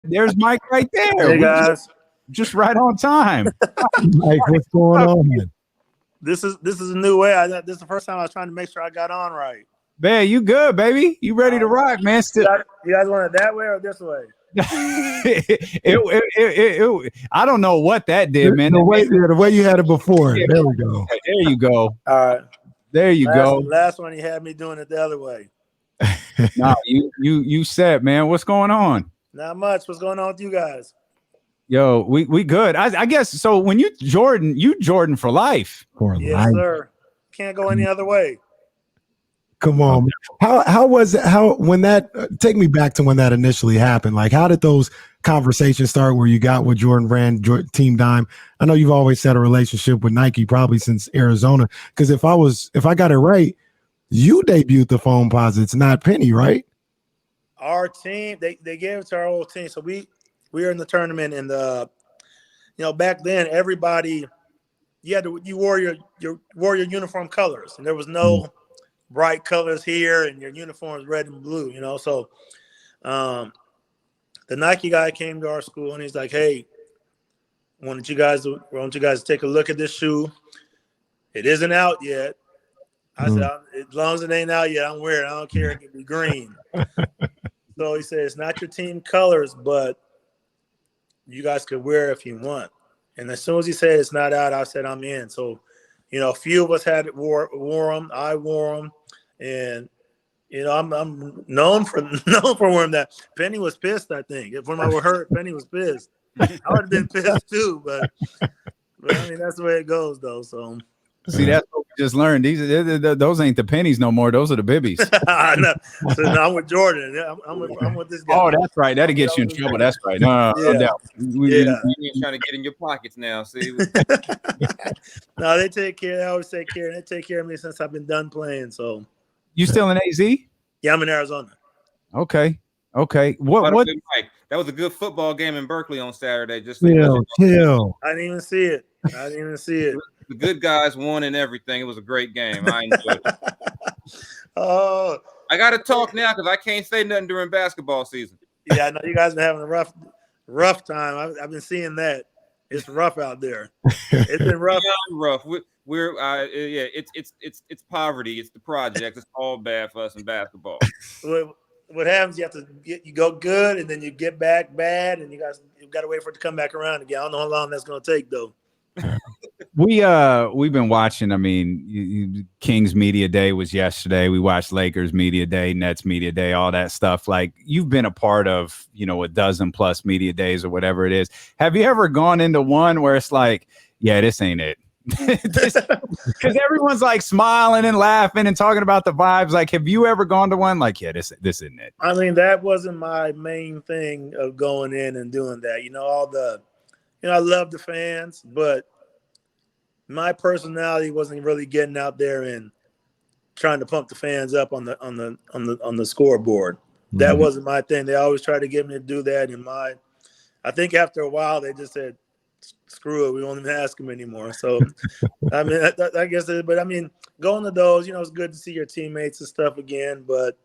There's Mike right there. Hey guys, just right on time. Mike, what's going on? This is a new way. This is the first time I was trying to make sure I got on right. Man, you good, baby? You ready to rock, man? You guys want it that way or this way? I don't know what that did, man. The way you had it before. There we go. There you go. All right. There you go. Last one, he had me doing it the other way. No, you said, man. What's going on? Not much. What's going on with you guys? Yo, we good. I guess so. When you Jordan for life. Yes, sir. Can't go any other way. Come on. How was it? When that take me back to when that initially happened? Like, how did those conversations start where you got with Jordan Brand, Team Dime? I know you've always had a relationship with Nike probably since Arizona. Because if I got it right, you debuted the Foamposites, not Penny, right? Our team, they gave it to our old team. So we were in the tournament, and back then everybody you wore your uniform colors, and there was no bright colors here, and your uniform is red and blue. So the Nike guy came to our school, and he's like, "Hey, why don't you guys take a look at this shoe? It isn't out yet." I said, "As long as it ain't out yet, I'm wearing it. I don't care. It can be green." So he said, "It's not your team colors, but you guys could wear it if you want." And as soon as he said it's not out, I said I'm in. So, a few of us wore them. I wore them, and I'm known for wearing that. Penny was pissed. I think when I was hurt, Penny was pissed. I would have been pissed too, but I mean that's the way it goes, though. So. See, that's what we just learned. Those ain't the pennies no more. Those are the bibbies. No. So I'm with Jordan. I'm with this guy. Oh, that's right. That'll get you in trouble. That's right. No doubt. You're trying to get in your pockets now. See. No, they take care. They always take care. They take care of me since I've been done playing. So. You still in AZ? Yeah, I'm in Arizona. Okay. What? Mike, that was a good football game in Berkeley on Saturday. Just chill. I didn't even see it. The good guys won and everything. It was a great game. I enjoyed it. Oh, I got to talk now because I can't say nothing during basketball season. Yeah, I know you guys been having a rough time. I've been seeing that. It's rough out there. It's been rough. Rough. It's poverty. It's the project. It's all bad for us in basketball. What happens? You go good, and then you get back bad, and you've got to wait for it to come back around again. I don't know how long that's going to take, though. We've been watching. I mean, Kings Media Day was yesterday. We watched Lakers Media Day, Nets Media Day, all that stuff. Like, you've been a part of, a dozen plus media days or whatever it is. Have you ever gone into one where it's like, yeah, this ain't it? Because everyone's like smiling and laughing and talking about the vibes. Like, have you ever gone to one like, yeah, this isn't it? I mean, that wasn't my main thing of going in and doing that. I love the fans, but my personality wasn't really getting out there and trying to pump the fans up on the scoreboard. Mm-hmm. That wasn't my thing. They always tried to get me to do that. And I think after a while they just said, "Screw it, we won't even ask them anymore." So, I mean, I guess. But I mean, going to those, it's good to see your teammates and stuff again. But,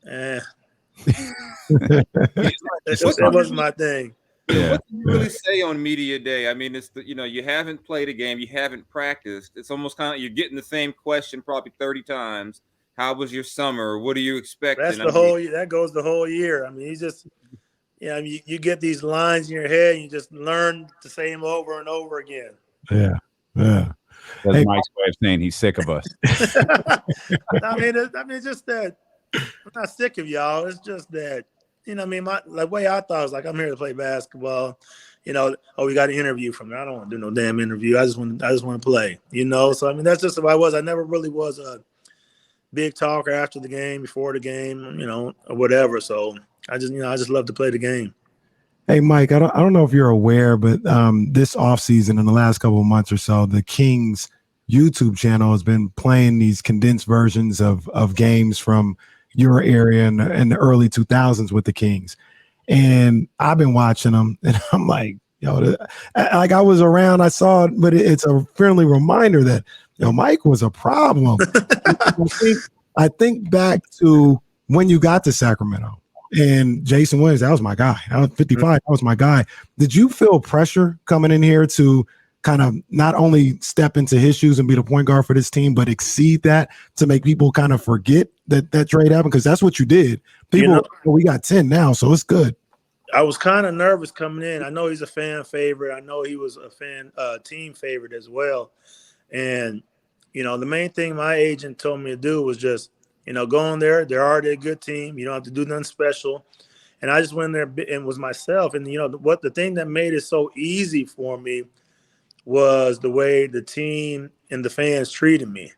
it wasn't my thing. Yeah. What do you really say on media day? I mean, it's you haven't played a game, you haven't practiced. It's almost kind of you're getting the same question probably 30 times. How was your summer? What are you expecting? That's that goes the whole year. I mean, you get these lines in your head, and you just learn to say them over and over again. Yeah. That's Mike's way of saying he's sick of us. I mean, it's just that I'm not sick of y'all. It's just that. The way I thought was like, I'm here to play basketball. We got an interview from me. I don't want to do no damn interview. I just want to play. So I mean, that's just who I was. I never really was a big talker after the game, before the game, or whatever. So I just love to play the game. Hey, Mike, I don't know if you're aware, but this offseason, in the last couple of months or so, the Kings YouTube channel has been playing these condensed versions of games from your area in the early 2000s with the Kings. And I've been watching them, and I'm like, like I was around, I saw it, but it's a friendly reminder that, Mike was a problem. I think back to when you got to Sacramento, And Jason Williams, that was my guy. I was 55. That was my guy. Did you feel pressure coming in here to kind of not only step into his shoes and be the point guard for this team, but exceed that to make people kind of forget that trade happened? Because that's what you did. People, we got 10 now, so it's good. I was kind of nervous coming in. I know he's a fan favorite. I know he was a team favorite as well. And, the main thing my agent told me to do was just, go in there. They're already a good team. You don't have to do nothing special. And I just went there and was myself. And, the thing that made it so easy for me was the way the team and the fans treated me.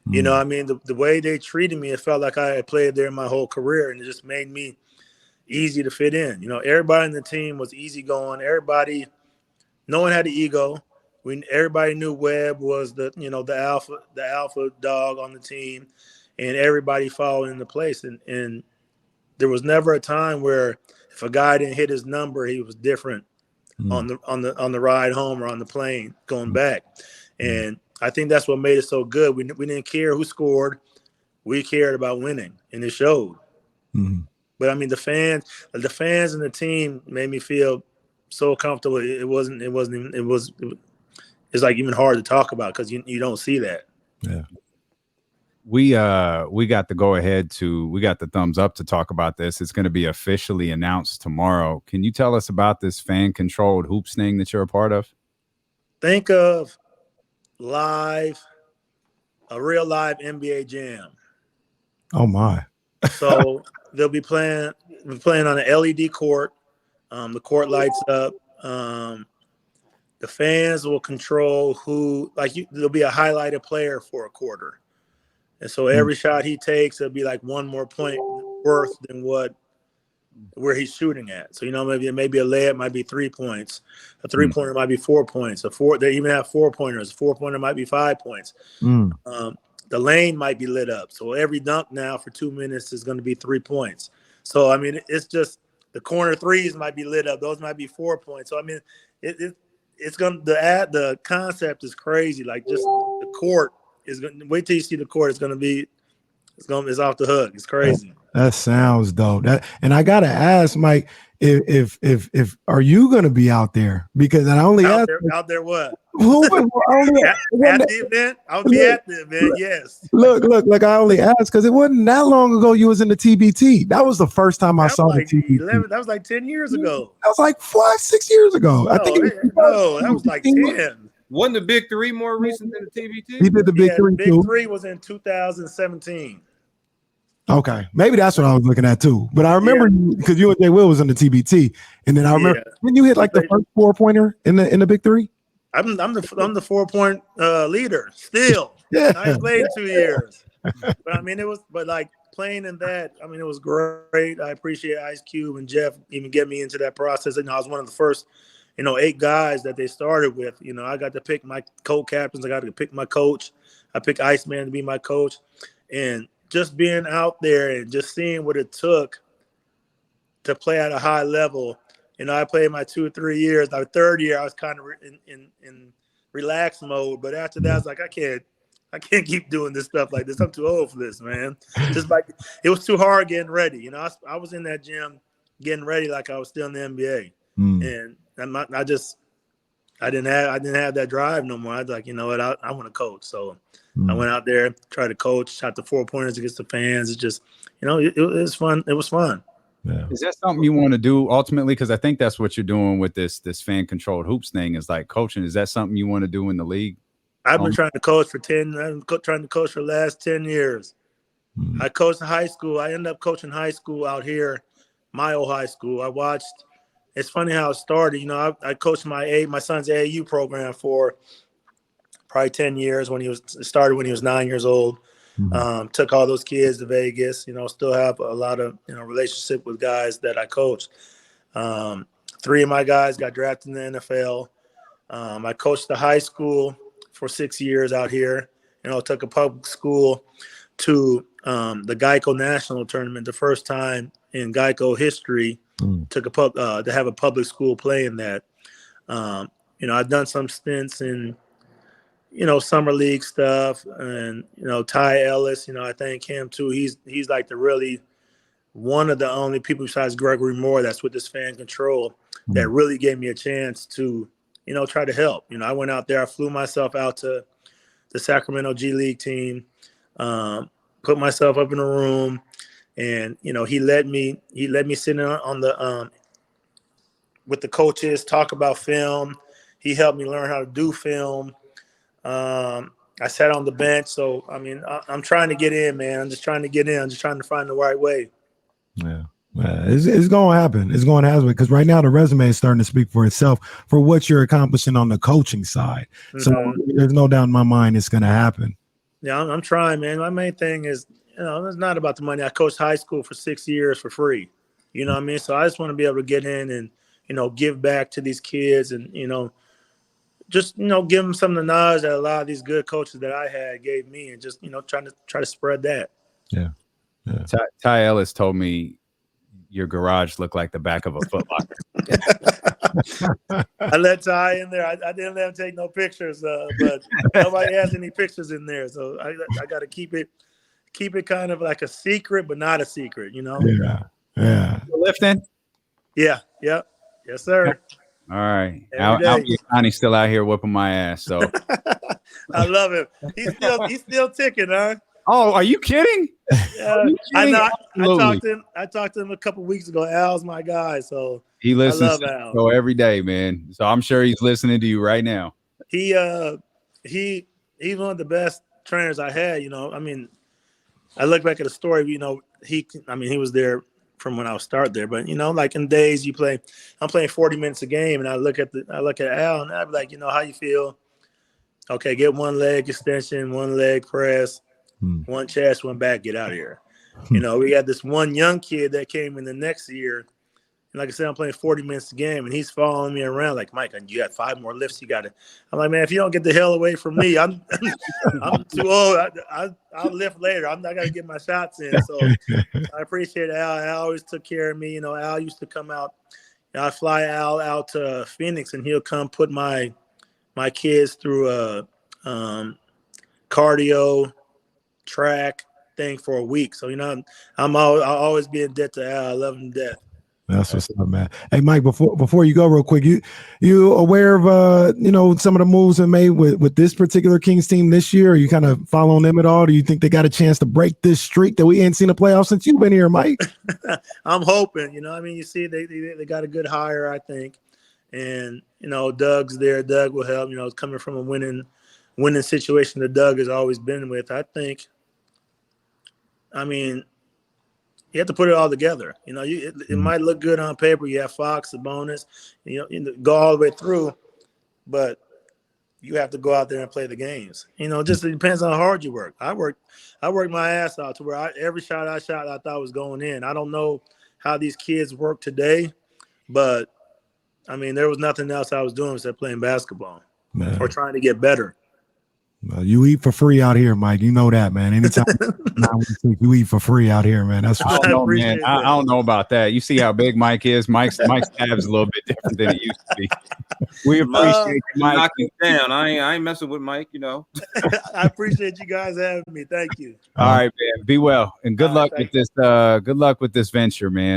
The way they treated me, it felt like I had played there my whole career, and it just made me easy to fit in. Everybody in the team was easygoing. Everybody, no one had an ego. Everybody knew Webb was the alpha dog on the team, and everybody followed into place. And there was never a time where if a guy didn't hit his number, he was different on the ride home or on the plane going back. And I think that's what made it so good. We didn't care who scored. We cared about winning, and it showed. But I mean, the fans and the team made me feel so comfortable. It's like even hard to talk about because you don't see that. Yeah. We got the go ahead we got the thumbs up to talk about this. It's going to be officially announced tomorrow. Can you tell us about this fan controlled hoops thing that you're a part of? Think of a real live NBA jam. Oh my. So they'll be playing on an LED court. The court lights up. The fans will control there'll be a highlighted player for a quarter. And so every shot he takes, it'll be like one more point worth than where he's shooting at. So, maybe a layup might be 3 points. A three-pointer might be 4 points. They even have 4-pointers. A 4-pointer might be 5 points. The lane might be lit up. So every dunk now for 2 minutes is going to be 3 points. So, I mean, it's just the corner threes might be lit up. Those might be 4 points. So, I mean, it's going to the concept is crazy. Like just the court is going to wait till you see the court. It's off the hook. It's crazy. That sounds dope. And I gotta ask, Mike, if are you gonna be out there? Because I only out asked there what? at the event? I'll be at the event. Yes. Look. Like I only asked because it wasn't that long ago. You was in the TBT. That was the first time I saw the TBT. That was like 10 years ago. That was like 5-6 years ago. I think that was like 10. Wasn't the Big Three more recent than the TBT? He did the Big Three. Big Three was in 2017. Okay, maybe that's what I was looking at too. But I remember because you and Jay Will was in the TBT, and then I remember when you hit like the first 4-pointer in the Big Three. I'm the 4-point leader still. Yeah, I played 2 years, but I mean like playing in that. I mean it was great. I appreciate Ice Cube and Jeff even get me into that process. I was one of the first 8 guys that they started with. I got to pick my co-captains. I got to pick my coach. I picked Iceman to be my coach, and just being out there and just seeing what it took to play at a high level. I played my 2 or 3 years. My third year, I was kind of in relaxed mode. But after that, I was like, I can't keep doing this stuff like this. I'm too old for this, man. Just like it was too hard getting ready. I was in that gym getting ready like I was still in the NBA, and I didn't have that drive no more. I was like, you know what, I want to coach. So I went out there, tried to coach, shot the 4-pointers against the fans. It's just, it was fun. It was fun. Yeah. Is that something you want to do ultimately? Because I think that's what you're doing with this fan controlled hoops thing is like coaching. Is that something you want to do in the league? I've been trying to coach for the last 10 years. I coached high school. I ended up coaching high school out here, my old high school. I watched. It's funny how it started. I coached my son's AAU program for probably 10 years when he was 9 years old. Took all those kids to Vegas. Still have a lot of relationship with guys that I coached. 3 of my guys got drafted in the NFL. I coached the high school for 6 years out here. Took a public school to the Geico National Tournament, the first time in Geico history. Took to have a public school play in that. I've done some stints in summer league stuff, and Ty Ellis. I thank him too. He's like the really one of the only people besides Gregory Moore that's with this fan control that really gave me a chance to, try to help. I went out there, I flew myself out to the Sacramento G League team, put myself up in a room, and he let me sit in on the with the coaches, talk about film. He helped me learn how to do film. I sat on the bench, so I'm trying to get in, man. I'm just trying to get in. I'm just trying to find the right way. Yeah. It's going to happen. It's going to happen because right now the resume is starting to speak for itself for what you're accomplishing on the coaching side. So there's no doubt in my mind it's going to happen. Yeah, I'm trying, man. My main thing is, it's not about the money. I coached high school for 6 years for free. You know what I mean? So I just want to be able to get in and, give back to these kids and, just, give them some of the knowledge that a lot of these good coaches that I had gave me and just, try to spread that. Yeah. Ty Ellis told me your garage looked like the back of a Foot Locker. I let Ty in there. I didn't let him take no pictures, but nobody has any pictures in there. So I got to keep it kind of like a secret, but not a secret, Yeah. Lifting? Yeah. Yep. Yes, sir. All right. Albie's still out here whipping my ass. So I love him. He's still ticking, huh? Oh, are you kidding? I know. I talked to him a couple weeks ago. Al's my guy, so he listens to Al. So every day, man. So I'm sure he's listening to you right now. He's one of the best trainers I had. I look back at the story. He was there from when I was start there, but like in days I'm playing 40 minutes a game, and I look at Al, and I'd be like, how you feel? Okay, get one leg extension, one leg press. One chest, one back, get out of here. We had this one young kid that came in the next year. And like I said, I'm playing 40 minutes a game, and he's following me around like, Mike, you got 5 more lifts you got to. I'm like, man, if you don't get the hell away from me, I'm too old. I'll lift later. I got to get my shots in. So I appreciate Al. Al always took care of me. Al used to come out. I'd fly Al out to Phoenix, and he'll come put my kids through a cardio track thing for a week. So I'll always be in debt to Al. I love him to death. That's what's up, man. Hey, Mike, before you go real quick, you aware of some of the moves they made with this particular Kings team this year? Are you kind of following them at all? Do you think they got a chance to break this streak that we ain't seen a playoff since you've been here, Mike? I'm hoping. You see they got a good hire, I think, and Doug's there. Doug will help. Coming from a winning situation that Doug has always been with. I think. You have to put it all together. It might look good on paper. You have Fox, the bonus, go all the way through, but you have to go out there and play the games. Just it depends on how hard you work. I worked my ass out to where every shot I shot I thought was going in. I don't know how these kids work today, but there was nothing else I was doing except playing basketball or trying to get better. You eat for free out here, Mike. You know that, man. Anytime you eat for free out here, man. That's I don't know about that. You see how big Mike is. Mike's tab's a little bit different than it used to be. We appreciate Mike. Knock it down. I ain't messing with Mike, I appreciate you guys having me. Thank you. All right, man. Be well and good luck with this. Good luck with this venture, man.